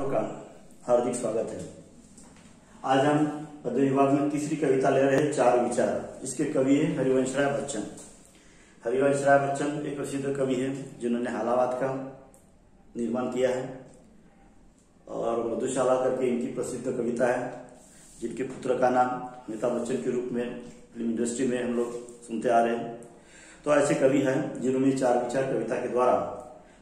छात्रों का हार्दिक स्वागत है। आज हम पद्य विभाग में तीसरी कविता ले रहे हैं चार विचार। इसके कवि है हरिवंश राय बच्चन। हरिवंश राय बच्चन एक प्रसिद्ध कवि है जिन्होंने हालावाद का निर्माण किया है और मधुशाला करके इनकी प्रसिद्ध कविता है, जिनके पुत्र का नाम अमिताभ बच्चन के रूप में फिल्म इंडस्ट्री में हम लोग सुनते आ रहे हैं। तो ऐसे कवि हैं जिन्होंने चार विचार कविता के द्वारा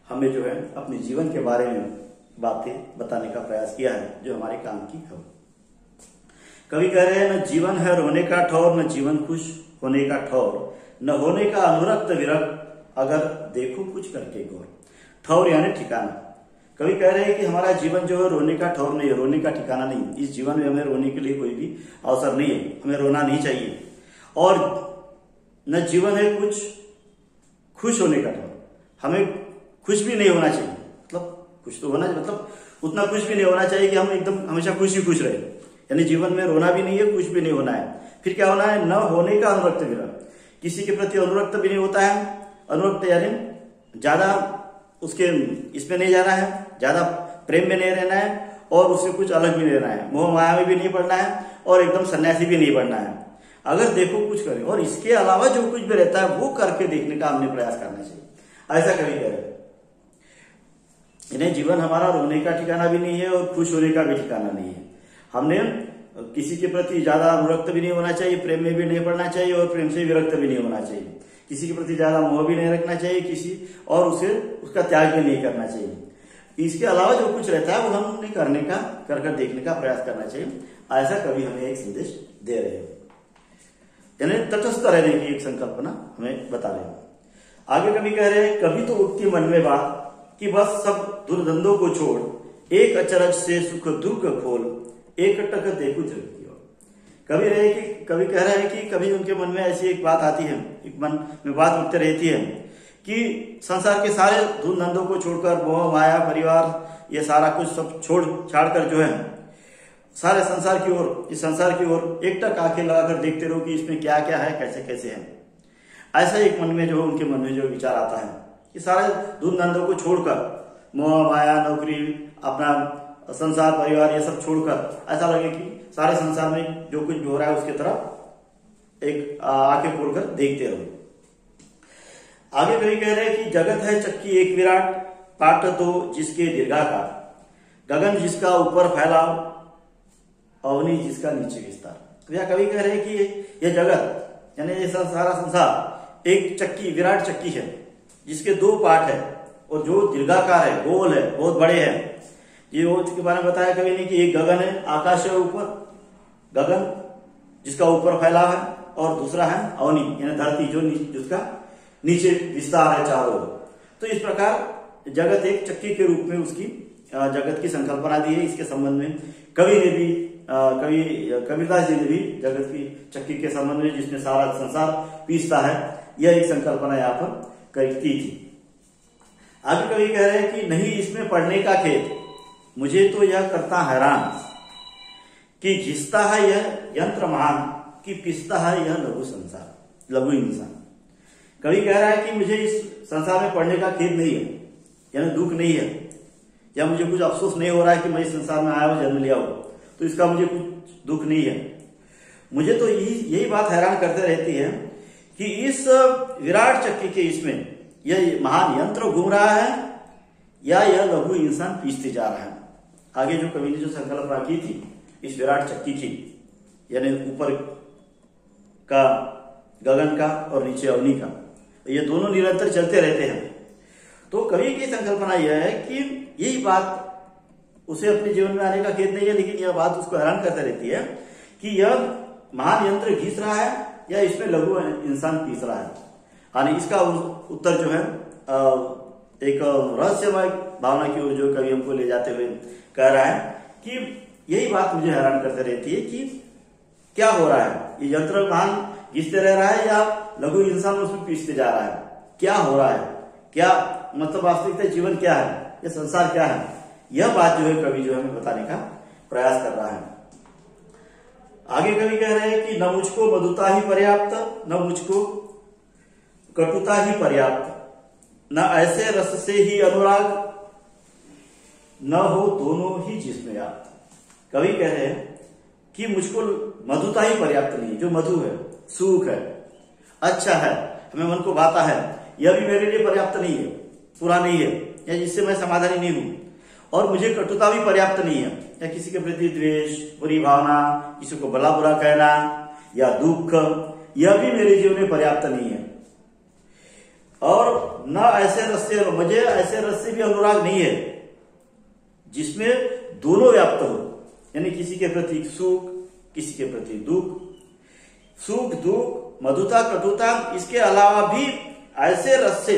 हमें जो है अपने जीवन के बारे में बातें बताने का प्रयास किया है जो हमारे काम की है। कवि कह रहे हैं, न जीवन है रोने का ठौर, न जीवन खुश होने का ठौर, न होने का अनुरक्त विरक्त, अगर देखो कुछ करके गौर। ठौर यानी ठिकाना। कवि कह रहे हैं कि हमारा जीवन जो है रोने का ठौर नहीं है, रोने का ठिकाना नहीं है। इस जीवन में हमें रोने के लिए कोई भी अवसर नहीं है, हमें रोना नहीं चाहिए। और न जीवन है कुछ खुश होने का ठौर, हमें खुश भी नहीं होना चाहिए। मतलब खुश तो होना चाहिए, मतलब उतना खुश भी नहीं होना चाहिए कि हम एकदम हमेशा खुश ही खुश रहे। यानी जीवन में रोना भी नहीं है, खुश भी नहीं होना है। फिर क्या होना है, न होने का अनुरक्त विरक्त, किसी के प्रति अनुरक्त भी नहीं होता है। अनुरक्त यानी ज्यादा उसके इसमें नहीं जाना है, ज्यादा प्रेम में नहीं रहना है और उससे कुछ अलग भी नहीं रहना है। मोह माया में भी नहीं पड़ना है और एकदम सन्यासी भी नहीं बनना है। अगर देखो कुछ करें और इसके अलावा जो कुछ भी रहता है वो करके देखने का हमने प्रयास करना चाहिए। ऐसा कभी करें। इन्हें जीवन हमारा रोने का ठिकाना भी नहीं है और खुश होने का भी ठिकाना नहीं है। हमने किसी के प्रति ज्यादा अनुरक्त भी नहीं होना चाहिए, प्रेम में भी नहीं पड़ना चाहिए और प्रेम से विरक्त भी नहीं होना चाहिए। किसी के प्रति ज्यादा मोह भी नहीं रखना चाहिए किसी, और उसे उसका त्याग भी नहीं करना चाहिए। इसके अलावा जो कुछ रहता है वो हमने करने का कर देखने का प्रयास करना चाहिए। ऐसा कवि हमें एक संदेश दे रहे हैं, यानी तटस्थ रहने की एक संकल्पना हमें बता रहे हैं। आगे कवि कह रहे हैं, कभी तो उठती मन में बात कि बस सब दुर्धंधों को छोड़, एक अचरज से सुख दुर्ग खोल, एक टक देखो जग की ओर। कवि कह रहे हैं कि कभी उनके मन में ऐसी एक बात आती है, एक मन में बात उठते रहती है कि संसार के सारे धूल धंधों को छोड़कर, मोह माया परिवार ये सारा कुछ सब छोड़ छाड़ कर जो है सारे संसार की ओर, इस संसार की ओर एक टक आंखें लगाकर देखते रहो कि इसमें क्या क्या है, कैसे कैसे है। ऐसा एक मन में जो उनके मन में जो विचार आता है कि सारे धूल धंधों को छोड़कर, मोह माया नौकरी अपना संसार परिवार ये सब छोड़कर ऐसा लगे कि सारे संसार में जो कुछ भी हो रहा है उसके तरफ एक आंखें खोलकर देखते रहो। आगे कवि कह रहे हैं कि जगत है चक्की एक विराट, पाट तो जिसके दीर्घाकार, गगन जिसका ऊपर फैलाव, अवनी जिसका नीचे विस्तार। यह कवि कह रहे हैं कि यह जगत यानी ये सारा संसार एक चक्की, विराट चक्की है जिसके दो पार्ट है और जो दीर्घाकार है, गोल है, बहुत बड़े हैं। ये वो के बारे में बताया कवि ने कि एक गगन है, आकाश है ऊपर, गगन जिसका ऊपर फैलाव है, और दूसरा है अवनी यानी धरती जो जिसका नीचे विस्तार है चारों ओर। तो इस प्रकार जगत एक चक्की के रूप में उसकी जगत की संकल्पना दी है। इसके संबंध में कवि ने भी कबीरदास जी ने भी जगत की चक्की के संबंध में, जिसमें सारा संसार पीसता है, यह एक संकल्पना यहाँ पर की थी। आगे कवि कह रहे हैं कि नहीं इसमें पढ़ने का खेत, मुझे तो यह करता हैरान कि घिसता है यह यंत्र महान, कि पिसता है यह लघु संसार, लघु इंसान। कवि कह रहा है कि मुझे इस संसार में पढ़ने का खेद नहीं है, यानी दुख नहीं है, या मुझे कुछ अफसोस नहीं हो रहा है कि मैं इस संसार में आया हूं, जन्म लिया हूं, तो इसका मुझे कुछ दुख नहीं है। मुझे तो यही बात हैरान करते रहती है कि इस विराट चक्की के इसमें यह महान यंत्र घूम रहा है या यह लघु इंसान पीसते जा रहा है। आगे जो कवि ने जो संकल्पना की थी इस विराट चक्की की, यानी ऊपर का गगन का और नीचे अवनी का, ये दोनों निरंतर चलते रहते हैं। तो कवि की संकल्पना यह है कि यही बात उसे अपने जीवन में आने का खेद नहीं है, लेकिन यह बात उसको हैरान करते रहती है कि यह महान यंत्र घिस रहा है या इसमें लघु इंसान पीस रहा है। यानी इसका उत्तर जो है एक रहस्यमय भावना की ओर जो कवि हमको ले जाते हुए कह रहा है कि यही बात मुझे हैरान करते रहती है कि क्या हो रहा है, ये यंत्र महान घिसते रह रहा है या लघु इंसान उसमें पीसते जा रहा है, क्या हो रहा है, क्या मतलब वास्तविकता जीवन क्या है, ये संसार क्या है। यह बात जो है कवि जो हमें बताने का प्रयास कर रहा है। आगे कवि कह रहे हैं कि न मुझको मधुता ही पर्याप्त, न मुझको कटुता ही पर्याप्त, न ऐसे रस से ही अनुराग, न हो दोनों ही जिसमें आप। कवि कह रहे हैं कि मुझको मधुता ही पर्याप्त नहीं है। जो मधु है, सुख है, अच्छा है, हमें मन को भाता है, यह भी मेरे लिए पर्याप्त नहीं है, पूरा नहीं है, या जिससे मैं समाधानी नहीं हूं। और मुझे कटुता भी पर्याप्त नहीं है, या किसी के प्रति द्वेष, बुरी भावना, किसी को भला बुरा कहना या दुख, यह भी मेरे जीवन में पर्याप्त नहीं है। और न ऐसे रस से, मुझे ऐसे रस से भी अनुराग नहीं है जिसमें दोनों व्याप्त हो, यानी किसी के प्रति सुख, किसी के प्रति दुख, सुख दुख, मधुता कटुता, इसके अलावा भी ऐसे रस से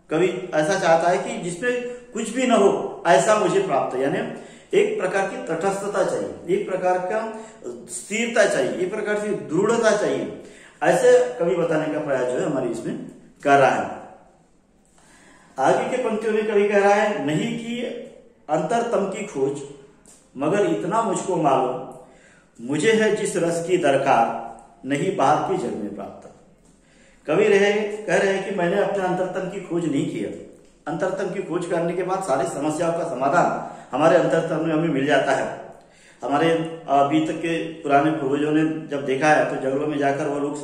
कवि ऐसा चाहता है कि जिसमें कुछ भी न हो, ऐसा मुझे प्राप्त है। यानी एक प्रकार की तटस्थता चाहिए, एक प्रकार का स्थिरता चाहिए, एक प्रकार की दृढ़ता चाहिए, ऐसे कवि बताने का प्रयास जो है हमारी इसमें कर रहा है। आगे के पंक्तियों में कवि कह रहा है, नहीं की अंतरतम की खोज, मगर इतना मुझको मालूम, मुझे है जिस रस की दरकार, नहीं बाहर की जग में प्राप्त। कवि कह रहे हैं कि मैंने अपने अंतरतम की खोज नहीं किया। अंतरतम की खोज करने के बाद सारी समस्याओं का समाधान हमारे अंतरतम में हमें मिल जाता है। हमारे अभी तक के पुराने पूर्वजों ने जब देखा है तो जंगलों में जाकर वो लोग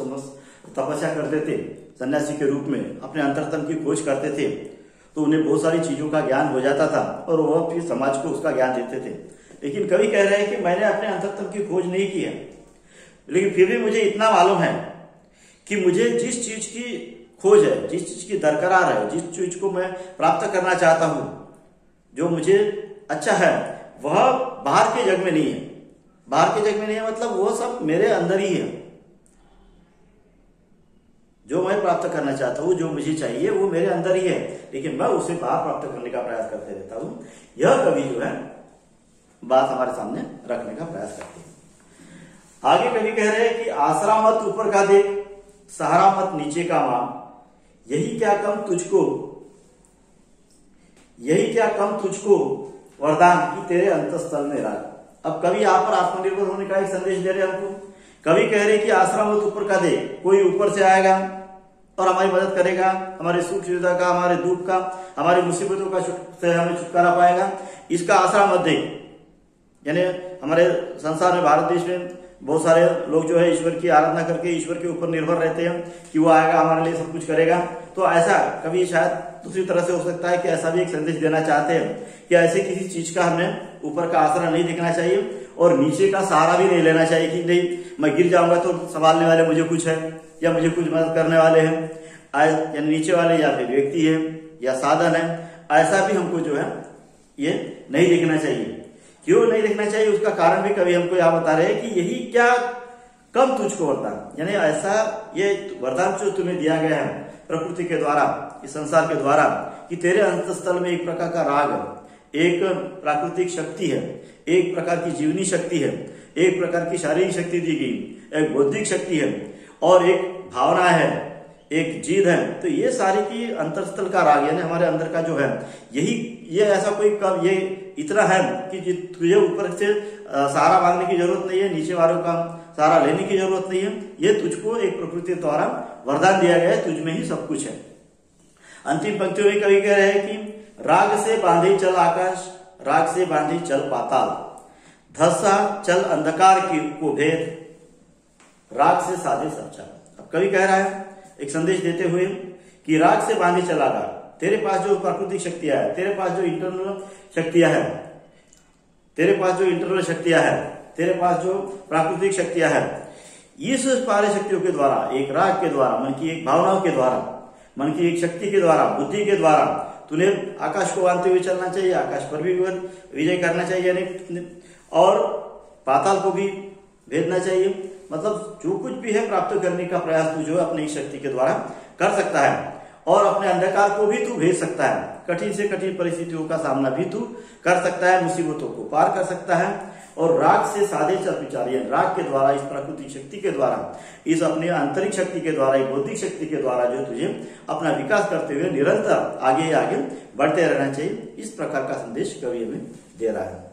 तपस्या करते थे, सन्यासी के रूप में अपने अंतरतम की खोज करते थे, तो उन्हें बहुत सारी चीजों का ज्ञान हो जाता था और वह फिर समाज को उसका ज्ञान देते थे। लेकिन कवि कह रहे हैं कि मैंने अपने अंतरतम की खोज नहीं की है, लेकिन फिर भी मुझे इतना मालूम है कि मुझे जिस चीज की खोज है, जिस चीज की दरकरार है, जिस चीज को मैं प्राप्त करना चाहता हूं, जो मुझे अच्छा है, वह बाहर के जग में नहीं है। बाहर के जग में नहीं है मतलब वह सब मेरे अंदर ही है। जो मैं प्राप्त करना चाहता हूं, जो मुझे चाहिए, वो मेरे अंदर ही है, लेकिन मैं उसे बाहर प्राप्त करने का प्रयास करते रहता हूं। यह कवि जो है बात हमारे सामने रखने का प्रयास करते हैं। आगे कवि कह रहे हैं कि आसरा मत ऊपर का देख, सहारा मत नीचे का मान, यही क्या कम तुझको, यही क्या कम तुझको वरदान की तेरे अंतस्थल में राग। अब कवि यहाँ पर आत्मनिर्भर होने का एक संदेश दे रहे हैं हमको। कवि कह रहे कि आसरा मत ऊपर का दे, कोई ऊपर से आएगा और हमारी मदद करेगा, हमारे सुख सुविधा का, हमारे दुख का, हमारी मुसीबतों का से हमें छुटकारा पाएगा, इसका आसरा मत दे। यानी हमारे संसार में, भारत देश में बहुत सारे लोग जो है ईश्वर की आराधना करके ईश्वर के ऊपर निर्भर रहते हैं कि वो आएगा, हमारे लिए सब कुछ करेगा। तो ऐसा कभी शायद दूसरी तरह से हो सकता है कि ऐसा भी एक संदेश देना चाहते हैं कि ऐसे किसी चीज का हमने ऊपर का आसरा नहीं देखना चाहिए और नीचे का सहारा भी नहीं लेना चाहिए कि नहीं मैं गिर जाऊंगा तो संभालने वाले मुझे कुछ है या मुझे कुछ मदद करने वाले हैं, या नीचे वाले या फिर व्यक्ति है या साधन है। ऐसा भी हमको जो है ये नहीं देखना चाहिए। क्यों नहीं देखना चाहिए, उसका कारण भी कवि हमको यहाँ बता रहे हैं कि यही क्या कम तुझको वरदान, यानी ऐसा ये वरदान जो तुम्हें दिया गया है प्रकृति के द्वारा, इस संसार के द्वारा, कि तेरे अंतस्थल में एक प्रकार का राग है, एक प्राकृतिक शक्ति है, एक प्रकार की जीवनी शक्ति है, एक प्रकार की शारीरिक शक्ति दी गई, एक बौद्धिक शक्ति है और एक भावना है, एक जीद है। तो ये सारी की अंतरस्थल का राग यानी हमारे अंदर का जो है, यही ये ऐसा कोई कब ये इतना है कि तुझे ऊपर से सहारा मांगने की जरूरत नहीं है, नीचे वालों का सहारा लेने की जरूरत नहीं है। ये तुझको एक प्रकृति द्वारा वरदान दिया गया है, तुझमें ही सब कुछ है। अंतिम पंक्तियों में कवि कह रहे हैं कि राग से बांधे चल आकाश, राग से बांधे चल पाताल, धसा चल अंधकार की को भेद, राग से साधे सच्चा। अब कवि कह रहा है एक संदेश देते हुए कि राग से बांधे चलागा, तेरे पास जो प्राकृतिक शक्तियां है, तेरे पास जो इंटरनल शक्तियां है, तेरे पास जो इंटरनल शक्तियां है, तेरे पास जो प्राकृतिक शक्तियां है, इस सारी शक्तियों के द्वारा, एक राग के द्वारा, मन की एक भावनाओं के द्वारा, मन की एक शक्ति के द्वारा, बुद्धि के द्वारा तूने आकाश को बांधते हुए चलना चाहिए, आकाश पर भी विजय करना चाहिए और पाताल को भी भेजना चाहिए। मतलब जो कुछ भी है प्राप्त करने का प्रयास तू जो अपनी शक्ति के द्वारा कर सकता है और अपने अंधकार को भी तू भेज सकता है, कठिन से कठिन परिस्थितियों का सामना भी तू कर सकता है, मुसीबतों को पार कर सकता है। और राग से साधे चल विचार, राग के द्वारा, इस प्राकृतिक शक्ति के द्वारा, इस अपनी आंतरिक शक्ति के द्वारा, इस बौद्धिक शक्ति के द्वारा जो तुझे अपना विकास करते हुए निरंतर आगे आगे बढ़ते रहना चाहिए। इस प्रकार का संदेश कवि हमें दे रहा है।